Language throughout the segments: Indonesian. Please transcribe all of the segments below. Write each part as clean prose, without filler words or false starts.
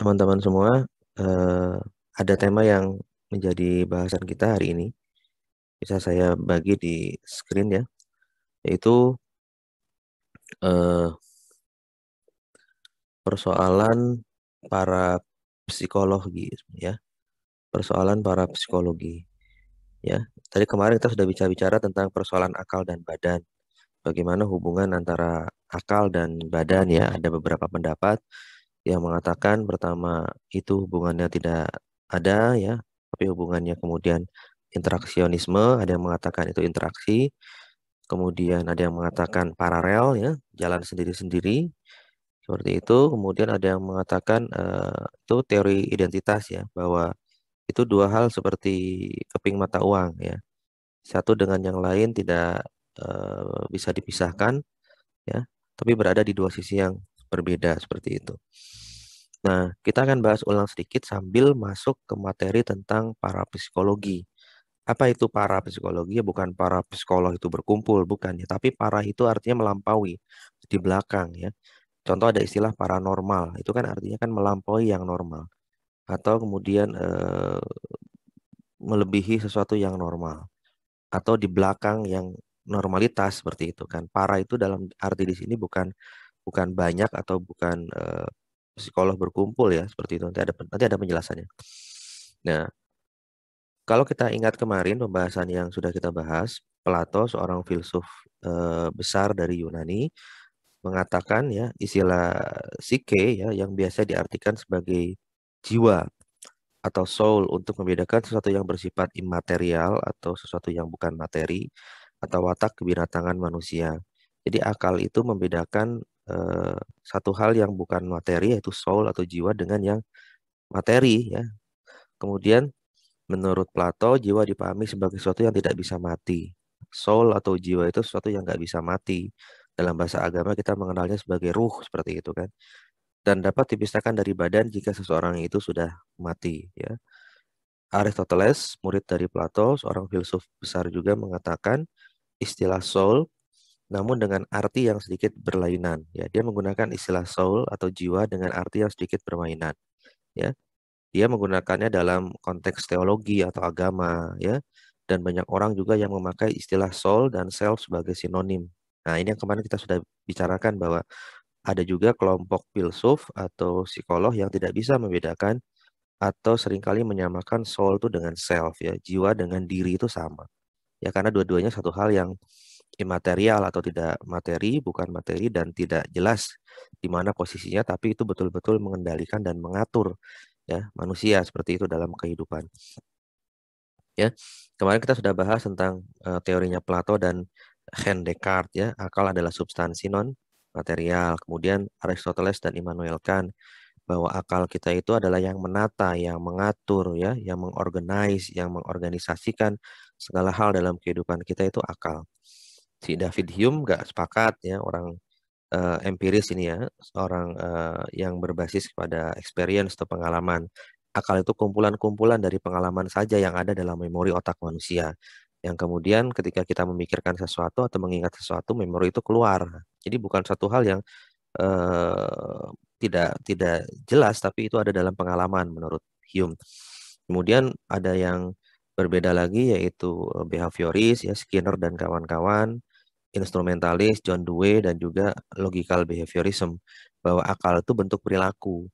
teman-teman semua, eh, ada tema yang menjadi bahasan kita hari ini. Bisa saya bagi di screen ya, yaitu eh, persoalan para psikologi ya, persoalan para psikologi ya. Tadi kemarin kita sudah bicara tentang persoalan akal dan badan. Bagaimana hubungan antara akal dan badan ya? Ada beberapa pendapat yang mengatakan pertama itu hubungannya tidak ada ya, tapi hubungannya kemudian interaksionisme, ada yang mengatakan itu interaksi, kemudian ada yang mengatakan paralel ya, jalan sendiri-sendiri seperti itu, kemudian ada yang mengatakan itu teori identitas ya, bahwa itu dua hal seperti keping mata uang ya, satu dengan yang lain tidak bisa dipisahkan ya, tapi berada di dua sisi yang berbeda seperti itu. Nah, kita akan bahas ulang sedikit sambil masuk ke materi tentang parapsikologi. Apa itu parapsikologi? Ya, bukan para psikolog itu berkumpul, bukan ya. Tapi para itu artinya melampaui, di belakang ya. Contoh ada istilah paranormal, itu kan artinya kan melampaui yang normal. Atau kemudian melebihi sesuatu yang normal. Atau di belakang yang normalitas seperti itu kan. Para itu dalam arti di sini bukan bukan banyak atau bukan psikolog berkumpul ya seperti itu. Nanti ada penjelasannya. Nah, kalau kita ingat kemarin pembahasan yang sudah kita bahas, Plato seorang filsuf besar dari Yunani mengatakan ya istilah psyche ya yang biasa diartikan sebagai jiwa atau soul untuk membedakan sesuatu yang bersifat imaterial atau sesuatu yang bukan materi atau watak kebinatangan manusia. Jadi akal itu membedakan satu hal yang bukan materi yaitu soul atau jiwa dengan yang materi ya. Kemudian menurut Plato jiwa dipahami sebagai sesuatu yang tidak bisa mati. Soul atau jiwa itu sesuatu yang nggak bisa mati. Dalam bahasa agama kita mengenalnya sebagai ruh seperti itu kan. Dan dapat dipisahkan dari badan jika seseorang itu sudah mati ya. Aristoteles, murid dari Plato, seorang filsuf besar juga mengatakan istilah soul namun dengan arti yang sedikit berlainan ya. Dia menggunakan istilah soul atau jiwa dengan arti yang sedikit berlainan ya. Dia menggunakannya dalam konteks teologi atau agama ya. Dan banyak orang juga yang memakai istilah soul dan self sebagai sinonim. Nah, ini yang kemarin kita sudah bicarakan bahwa ada juga kelompok filsuf atau psikolog yang tidak bisa membedakan atau seringkali menyamakan soul itu dengan self ya, jiwa dengan diri itu sama. Ya karena dua-duanya satu hal yang imaterial atau tidak materi, bukan materi dan tidak jelas di mana posisinya, tapi itu betul-betul mengendalikan dan mengatur ya manusia seperti itu dalam kehidupan. Ya, kemarin kita sudah bahas tentang teorinya Plato dan René Descartes ya, akal adalah substansi non material. Kemudian Aristoteles dan Immanuel Kant bahwa akal kita itu adalah yang menata, yang mengatur ya, yang mengorganize, yang mengorganisasikan segala hal dalam kehidupan kita itu akal. Si David Hume nggak sepakat ya, orang empiris ini ya, seorang yang berbasis kepada experience atau pengalaman. Akal itu kumpulan-kumpulan dari pengalaman saja yang ada dalam memori otak manusia. Yang kemudian ketika kita memikirkan sesuatu atau mengingat sesuatu, memori itu keluar. Jadi bukan satu hal yang eh, tidak jelas, tapi itu ada dalam pengalaman menurut Hume. Kemudian ada yang berbeda lagi yaitu behavioris ya Skinner dan kawan-kawan, instrumentalis John Dewey dan juga logical behaviorism bahwa akal itu bentuk perilaku.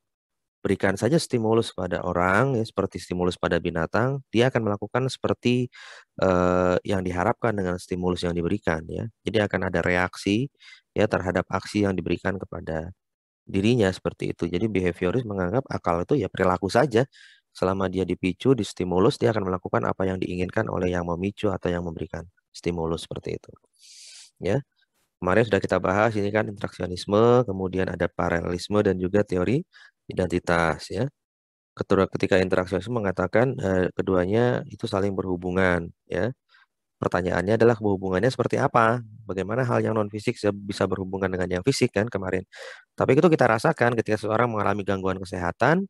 Berikan saja stimulus pada orang ya seperti stimulus pada binatang, dia akan melakukan seperti yang diharapkan dengan stimulus yang diberikan ya. Jadi akan ada reaksi ya terhadap aksi yang diberikan kepada dirinya seperti itu. Jadi behavioris menganggap akal itu ya perilaku saja. Selama dia dipicu, distimulus, dia akan melakukan apa yang diinginkan oleh yang memicu atau yang memberikan stimulus seperti itu. Ya, kemarin sudah kita bahas ini kan interaksionisme, kemudian ada paralelisme dan juga teori identitas ya. Ketika interaksionisme mengatakan keduanya itu saling berhubungan ya. Pertanyaannya adalah hubungannya seperti apa? Bagaimana hal yang non fisik bisa berhubungan dengan yang fisik kan kemarin. Tapi itu kita rasakan ketika seseorang mengalami gangguan kesehatan,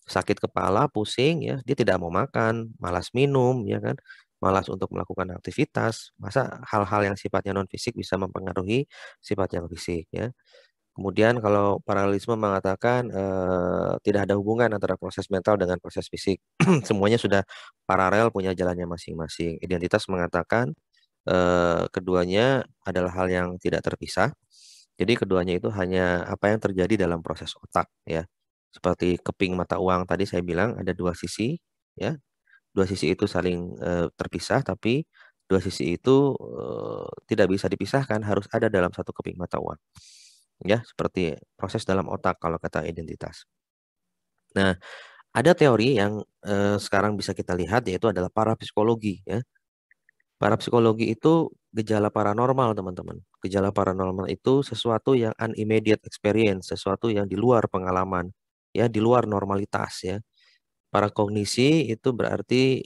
sakit kepala, pusing ya, dia tidak mau makan, malas minum ya kan, malas untuk melakukan aktivitas. Masa hal-hal yang sifatnya non fisik bisa mempengaruhi sifat yang fisik ya. Kemudian kalau paralelisme mengatakan tidak ada hubungan antara proses mental dengan proses fisik. Semuanya sudah paralel punya jalannya masing-masing. Identitas mengatakan keduanya adalah hal yang tidak terpisah. Jadi keduanya itu hanya apa yang terjadi dalam proses otak ya. Seperti keping mata uang tadi saya bilang ada dua sisi ya. Dua sisi itu saling terpisah tapi dua sisi itu tidak bisa dipisahkan, harus ada dalam satu keping mata uang. Ya, seperti proses dalam otak kalau kata identitas. Nah, ada teori yang sekarang bisa kita lihat yaitu adalah parapsikologi ya. Parapsikologi itu gejala paranormal, teman-teman. Gejala paranormal itu sesuatu yang unimmediate experience, sesuatu yang di luar pengalaman, ya, di luar normalitas, ya. Parakognisi itu berarti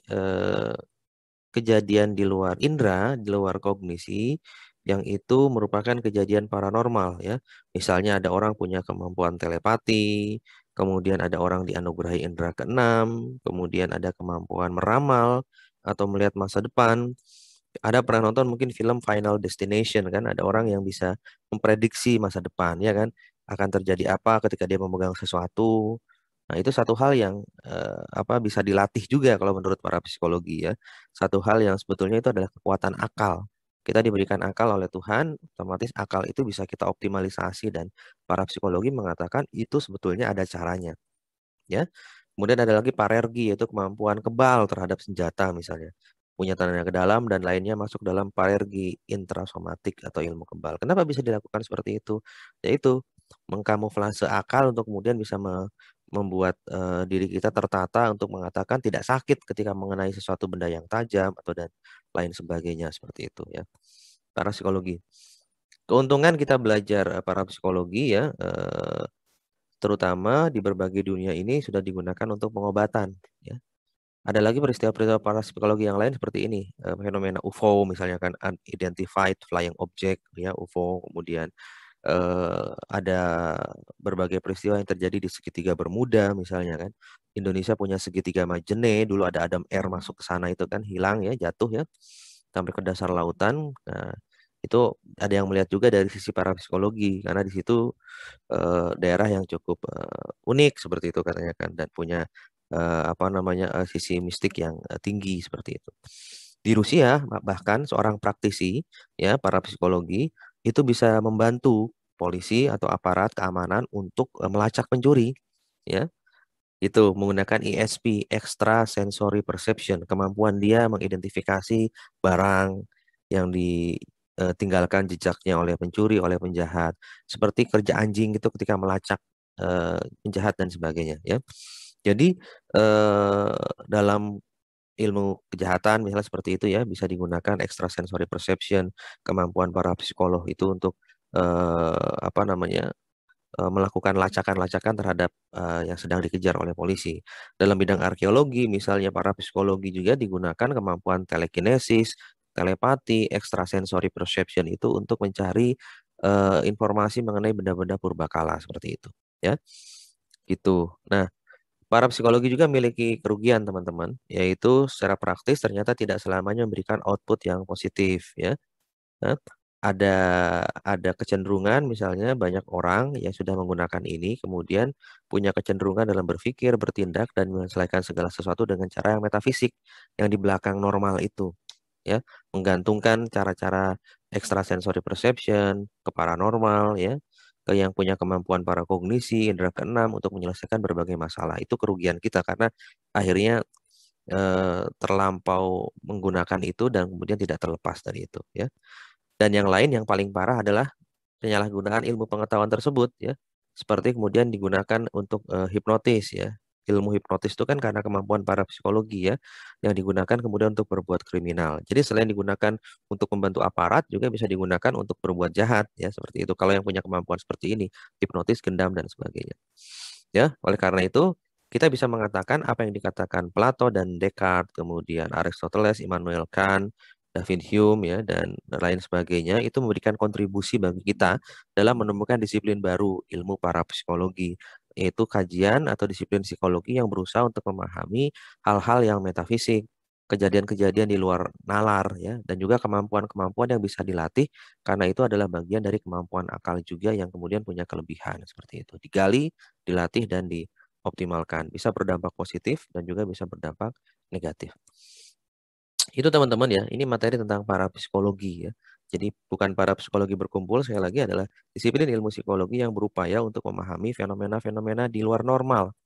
kejadian di luar indera, di luar kognisi, yang itu merupakan kejadian paranormal, ya. Misalnya ada orang punya kemampuan telepati, kemudian ada orang dianugerahi indera keenam, kemudian ada kemampuan meramal atau melihat masa depan. Ada pernah nonton mungkin film Final Destination kan, ada orang yang bisa memprediksi masa depan ya kan, akan terjadi apa ketika dia memegang sesuatu. Nah, itu satu hal yang bisa dilatih juga kalau menurut para psikologi ya. Satu hal yang sebetulnya itu adalah kekuatan akal. Kita diberikan akal oleh Tuhan, otomatis akal itu bisa kita optimalisasi dan para psikologi mengatakan itu sebetulnya ada caranya ya. Kemudian ada lagi parergi, yaitu kemampuan kebal terhadap senjata misalnya. Punya tenaga ke dalam dan lainnya masuk dalam parergi intrasomatik atau ilmu kebal. Kenapa bisa dilakukan seperti itu? Yaitu mengkamuflase akal untuk kemudian bisa membuat diri kita tertata untuk mengatakan tidak sakit ketika mengenai sesuatu benda yang tajam atau dan lain sebagainya seperti itu ya. Para psikologi. Keuntungan kita belajar para psikologi ya, terutama di berbagai dunia ini sudah digunakan untuk pengobatan. Ya. Ada lagi peristiwa-peristiwa parapsikologi yang lain seperti ini, fenomena UFO misalnya kan unidentified flying object, ya UFO, kemudian ada berbagai peristiwa yang terjadi di segitiga Bermuda misalnya kan. Indonesia punya segitiga Majene, dulu ada Adam Air masuk ke sana itu kan hilang ya, jatuh ya sampai ke dasar lautan. Nah, itu ada yang melihat juga dari sisi parapsikologi karena di situ daerah yang cukup unik seperti itu katanya kan dan punya sisi mistik yang tinggi seperti itu. Di Rusia bahkan seorang praktisi ya para psikologi itu bisa membantu polisi atau aparat keamanan untuk melacak pencuri ya. Itu menggunakan ESP, extra sensory perception, kemampuan dia mengidentifikasi barang yang ditinggalkan jejaknya oleh pencuri, oleh penjahat, seperti kerja anjing gitu ketika melacak penjahat dan sebagainya ya. Jadi eh, dalam ilmu kejahatan misalnya seperti itu ya bisa digunakan extrasensory perception, kemampuan para psikolog itu untuk melakukan lacakan-lacakan terhadap yang sedang dikejar oleh polisi. Dalam bidang arkeologi, misalnya para psikologi juga digunakan kemampuan telekinesis, telepati, extrasensory perception itu untuk mencari informasi mengenai benda-benda purbakala seperti itu. Ya, gitu. Nah, para psikologi juga memiliki kerugian, teman-teman, yaitu secara praktis ternyata tidak selamanya memberikan output yang positif, ya. Nah, ada ada kecenderungan misalnya banyak orang yang sudah menggunakan ini kemudian punya kecenderungan dalam berpikir, bertindak dan menyelesaikan segala sesuatu dengan cara yang metafisik yang di belakang normal itu ya, menggantungkan cara-cara extrasensory perception ke paranormal ya, ke yang punya kemampuan parakognisi, indera keenam untuk menyelesaikan berbagai masalah. Itu kerugian kita karena akhirnya terlampau menggunakan itu dan kemudian tidak terlepas dari itu ya. Dan yang lain yang paling parah adalah penyalahgunaan ilmu pengetahuan tersebut ya. Seperti kemudian digunakan untuk hipnotis ya. Ilmu hipnotis itu kan karena kemampuan para psikologi ya yang digunakan kemudian untuk berbuat kriminal. Jadi selain digunakan untuk membantu aparat juga bisa digunakan untuk berbuat jahat ya seperti itu. Kalau yang punya kemampuan seperti ini, hipnotis, gendam dan sebagainya. Ya, oleh karena itu kita bisa mengatakan apa yang dikatakan Plato dan Descartes, kemudian Aristoteles, Immanuel Kant, David Hume ya dan lain sebagainya itu memberikan kontribusi bagi kita dalam menemukan disiplin baru ilmu parapsikologi yaitu kajian atau disiplin psikologi yang berusaha untuk memahami hal-hal yang metafisik kejadian-kejadian di luar nalar ya, dan juga kemampuan-kemampuan yang bisa dilatih karena itu adalah bagian dari kemampuan akal juga yang kemudian punya kelebihan seperti itu. Digali, dilatih dan dioptimalkan. Bisa berdampak positif dan juga bisa berdampak negatif. Itu teman-teman ya, ini materi tentang parapsikologi ya. Jadi bukan parapsikologi berkumpul, sekali lagi adalah disiplin ilmu psikologi yang berupaya untuk memahami fenomena-fenomena di luar normal,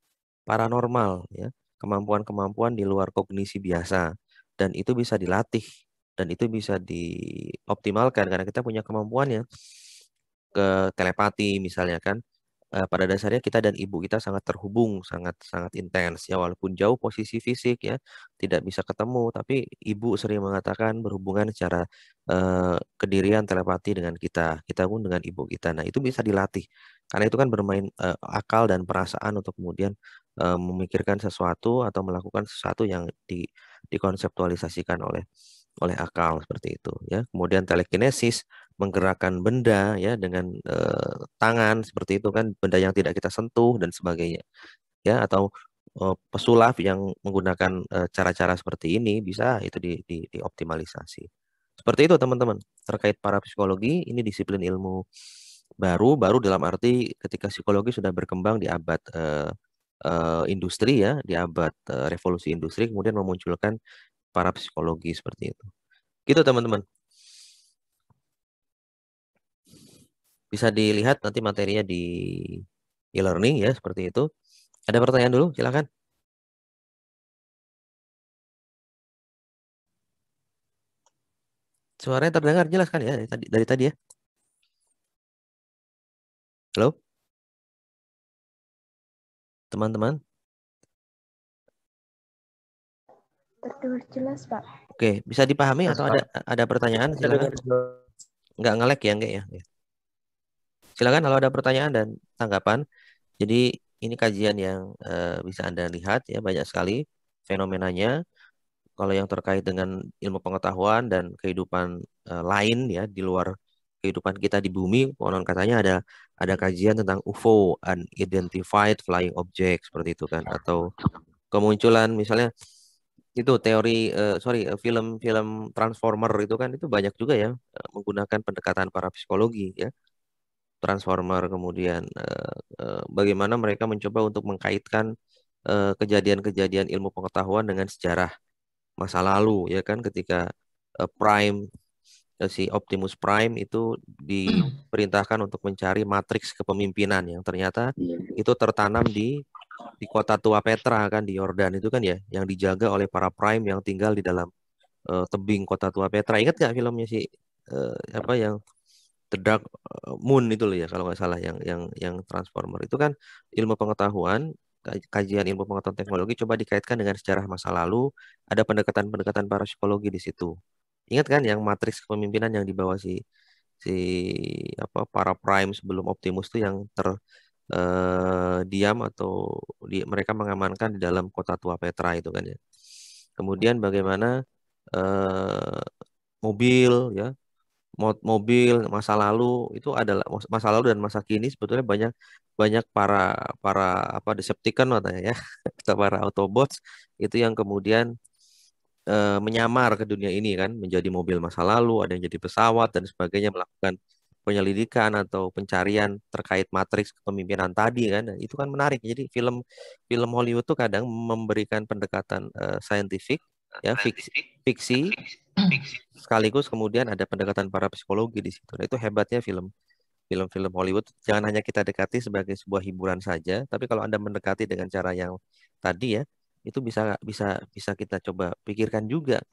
paranormal ya, kemampuan-kemampuan di luar kognisi biasa. Dan itu bisa dilatih dan itu bisa dioptimalkan karena kita punya kemampuannya ke telepati misalnya kan. Pada dasarnya kita dan ibu kita sangat terhubung, sangat sangat intens ya walaupun jauh posisi fisik ya, tidak bisa ketemu, tapi ibu sering mengatakan berhubungan secara kedirian telepati dengan kita, kita pun dengan ibu kita. Nah, itu bisa dilatih. Karena itu kan bermain akal dan perasaan untuk kemudian memikirkan sesuatu atau melakukan sesuatu yang dikonseptualisasikan oleh akal seperti itu ya. Kemudian telekinesis menggerakkan benda ya dengan tangan seperti itu kan, benda yang tidak kita sentuh dan sebagainya ya, atau pesulap yang menggunakan cara-cara seperti ini bisa itu dioptimalisasi. Seperti itu teman-teman. Terkait parapsikologi, ini disiplin ilmu baru dalam arti ketika psikologi sudah berkembang di abad industri ya, di abad revolusi industri kemudian memunculkan parapsikologi seperti itu. Gitu teman-teman. Bisa dilihat nanti materinya di e-learning ya, seperti itu. Ada pertanyaan dulu, silakan. Suaranya terdengar jelas kan ya dari tadi ya? Halo, teman-teman. Terdengar jelas, Pak. Oke, bisa dipahami atau ada pertanyaan? Silakan. Nggak ngelek ya, enggak ya? Silakan kalau ada pertanyaan dan tanggapan. Jadi ini kajian yang bisa Anda lihat ya, banyak sekali fenomenanya. Kalau yang terkait dengan ilmu pengetahuan dan kehidupan lain ya di luar kehidupan kita di bumi, konon katanya ada kajian tentang UFO, unidentified flying object seperti itu kan, atau kemunculan misalnya itu teori film-film Transformer itu kan itu banyak juga ya menggunakan pendekatan parapsikologi ya. Transformer kemudian bagaimana mereka mencoba untuk mengkaitkan kejadian-kejadian ilmu pengetahuan dengan sejarah masa lalu ya kan, ketika Prime si Optimus Prime itu diperintahkan untuk mencari matriks kepemimpinan yang ternyata itu tertanam di kota tua Petra kan, di Yordan itu kan ya, yang dijaga oleh para Prime yang tinggal di dalam tebing kota tua Petra. Ingat nggak filmnya si apa yang The Dark Moon itu loh ya kalau nggak salah, yang Transformer itu kan ilmu pengetahuan, kajian ilmu pengetahuan teknologi coba dikaitkan dengan sejarah masa lalu, ada pendekatan-pendekatan parapsikologi di situ. Ingat kan yang matriks kepemimpinan yang dibawa si si apa para Prime sebelum Optimus tuh yang diam atau mereka mengamankan di dalam kota tua Petra itu kan ya. Kemudian bagaimana eh, mobil ya, mobil masa lalu itu adalah masa lalu dan masa kini sebetulnya banyak banyak para para apa Decepticon katanya ya atau para Autobots itu yang kemudian menyamar ke dunia ini kan, menjadi mobil masa lalu, ada yang jadi pesawat dan sebagainya, melakukan penyelidikan atau pencarian terkait matriks kepemimpinan tadi kan. Dan itu kan menarik. Jadi film film Hollywood tuh kadang memberikan pendekatan saintifik ya, fiksi sekaligus kemudian ada pendekatan parapsikologi di situ. Nah, itu hebatnya film-film Hollywood. Jangan hanya kita dekati sebagai sebuah hiburan saja, tapi kalau Anda mendekati dengan cara yang tadi ya, itu bisa bisa bisa kita coba pikirkan juga.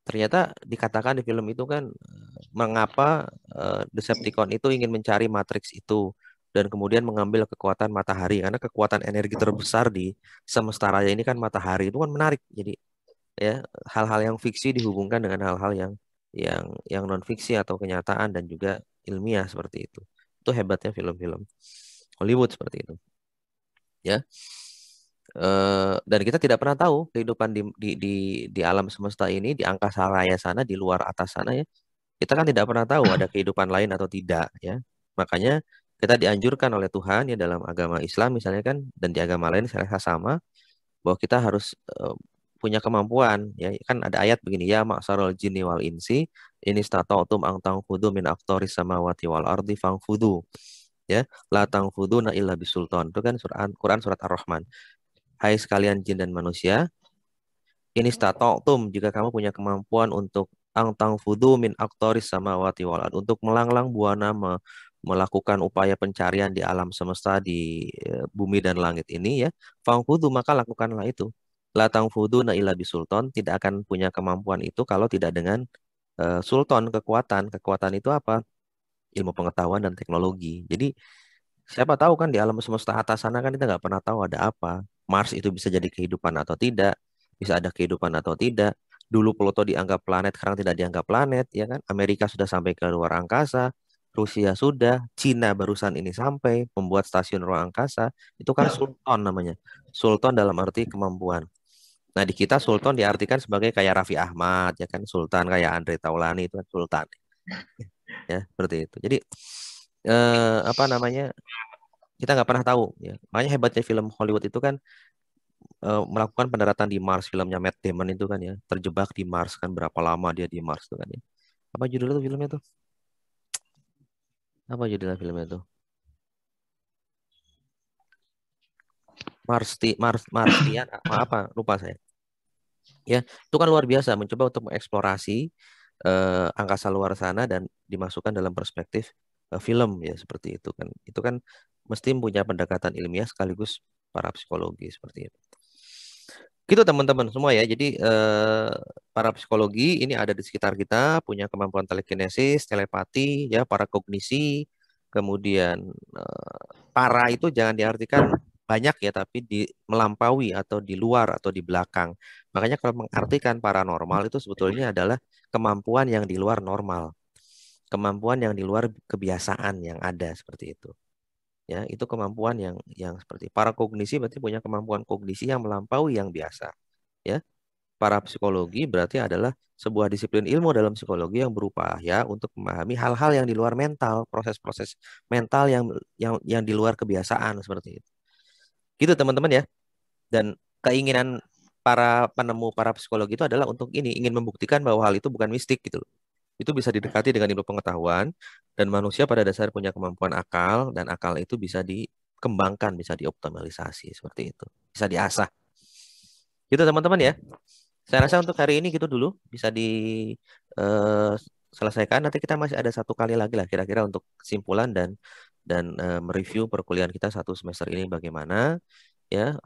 Ternyata dikatakan di film itu kan mengapa Decepticon itu ingin mencari matriks itu dan kemudian mengambil kekuatan matahari karena kekuatan energi terbesar di semesta raya ini kan matahari. Itu kan menarik. Jadi ya hal-hal yang fiksi dihubungkan dengan hal-hal yang non fiksi atau kenyataan dan juga ilmiah seperti itu hebatnya film-film Hollywood seperti itu ya. Dan kita tidak pernah tahu kehidupan di alam semesta ini, di angkasa raya sana, di luar atas sana ya, kita kan tidak pernah tahu ada kehidupan lain atau tidak ya. Makanya kita dianjurkan oleh Tuhan ya dalam agama Islam misalnya kan, dan di agama lain saya rasa sama, bahwa kita harus punya kemampuan ya kan ada ayat begini ya ma'syarul jinni wal insi ini stata'tum ang tangfudu min aqtaris samawati wal ardi fangfudu ya la tangfuduna illa bisultan itu kan Quran surat Ar-Rahman. Hai sekalian jin dan manusia, ini stata'tum jika kamu punya kemampuan untuk ang tangfudu min aqtaris samawati wal ard untuk melanglang buana melakukan upaya pencarian di alam semesta di bumi dan langit ini ya fangfudu maka lakukanlah itu la tangfuduna illa bisultan tidak akan punya kemampuan itu kalau tidak dengan sultan kekuatan itu apa ilmu pengetahuan dan teknologi jadi siapa tahu kan di alam semesta atas sana kan kita nggak pernah tahu ada apa. Mars itu bisa jadi kehidupan atau tidak, bisa ada kehidupan atau tidak. Dulu Pluto dianggap planet, sekarang tidak dianggap planet, ya kan? Amerika sudah sampai ke luar angkasa, Rusia sudah, Cina barusan ini sampai membuat stasiun ruang angkasa. Itu kan sultan namanya. Sultan dalam arti kemampuan. Nah, di kita sultan diartikan sebagai kayak Raffi Ahmad, ya kan? Sultan kayak Andre Taulani itu kan sultan, ya seperti itu. Jadi apa namanya? Kita nggak pernah tahu ya. Makanya hebatnya film Hollywood itu kan melakukan pendaratan di Mars filmnya Matt Damon itu kan ya terjebak di Mars kan berapa lama dia di Mars itu kan ya. Apa judulnya tuh filmnya tuh? Apa judulnya filmnya tuh? Martian apa lupa saya. Ya, itu kan luar biasa mencoba untuk mengeksplorasi angkasa luar sana dan dimasukkan dalam perspektif film ya seperti itu kan. Itu kan mesti punya pendekatan ilmiah sekaligus para psikologi seperti itu. Gitu teman-teman semua ya. Jadi para psikologi ini ada di sekitar kita, punya kemampuan telekinesis, telepati, ya, para kognisi, kemudian para itu jangan diartikan banyak ya, tapi melampaui atau di luar atau di belakang. Makanya kalau mengartikan paranormal itu sebetulnya adalah kemampuan yang di luar normal, kemampuan yang di luar kebiasaan yang ada seperti itu. Ya, itu kemampuan yang seperti para kognisi berarti punya kemampuan kognisi yang melampaui yang biasa. Ya, para psikologi berarti adalah sebuah disiplin ilmu dalam psikologi yang berupaya untuk memahami hal-hal yang di luar mental, proses-proses mental yang di luar kebiasaan seperti itu. Gitu teman-teman ya. Dan keinginan para penemu para psikologi itu adalah untuk ini ingin membuktikan bahwa hal itu bukan mistik gitu loh. Itu bisa didekati dengan ilmu pengetahuan dan manusia pada dasarnya punya kemampuan akal dan akal itu bisa dikembangkan, bisa dioptimalisasi seperti itu. Bisa diasah. Gitu teman-teman ya. Saya rasa untuk hari ini gitu dulu bisa diselesaikan. Nanti kita masih ada satu kali lagi lah kira-kira untuk kesimpulan dan mereview perkuliahan kita satu semester ini bagaimana ya.